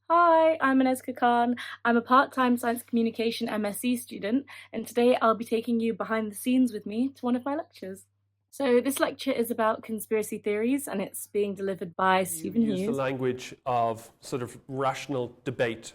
Hi, I'm Anezka Khan. I'm a part-time Science Communication MSc student, and today I'll be taking you behind the scenes with me to one of my lectures. So this lecture is about conspiracy theories, and it's being delivered by You Stephen use the Hughes. language of sort of rational debate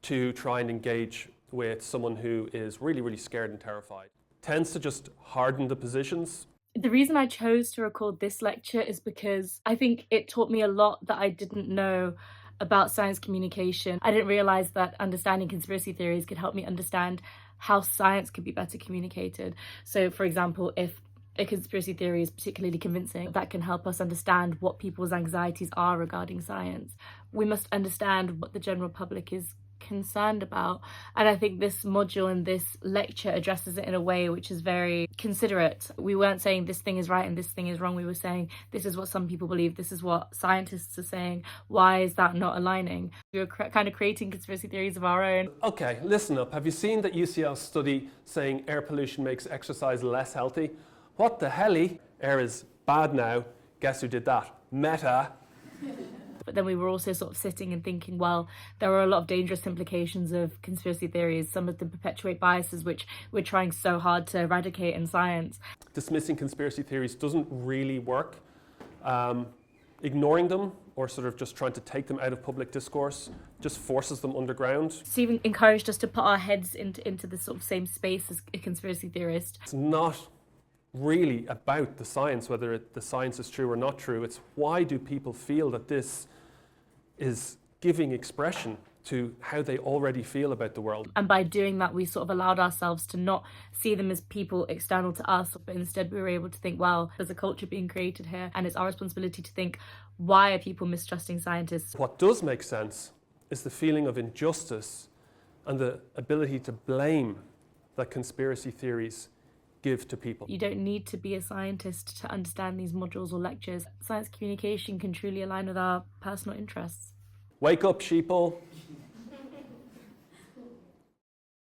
to try and engage with someone who is really, really scared and terrified. Tends to just harden the positions. The reason I chose to record this lecture is because I think it taught me a lot that I didn't know about science communication. I didn't realize that understanding conspiracy theories could help me understand how science could be better communicated. So, for example, if a conspiracy theory is particularly convincing, that can help us understand what people's anxieties are regarding science. We must understand what the general public is concerned about, and I think this module and this lecture addresses it in a way which is very considerate. We weren't saying this thing is right and this thing is wrong. We were saying this is what some people believe, this is what scientists are saying, why is that not aligning? We were kind of creating conspiracy theories of our own. Okay, listen up. Have you seen that UCL study saying air pollution makes exercise less healthy? What the helly? Air is bad now. Guess who did that? Meta. But then we were also sort of sitting and thinking, well, there are a lot of dangerous implications of conspiracy theories. Some of them perpetuate biases which we're trying so hard to eradicate in science. Dismissing conspiracy theories doesn't really work. Ignoring them or sort of just trying to take them out of public discourse just forces them underground. Stephen encouraged us to put our heads into the sort of same space as a conspiracy theorist. It's not really about the science, whether the science is true or not true. It's why do people feel that this is giving expression to how they already feel about the world. And by doing that, we sort of allowed ourselves to not see them as people external to us, but instead we were able to think, well, there's a culture being created here, and it's our responsibility to think, why are people mistrusting scientists? What does make sense is the feeling of injustice and the ability to blame that conspiracy theories give to people. You don't need to be a scientist to understand these modules or lectures. Science communication can truly align with our personal interests. Wake up, sheeple.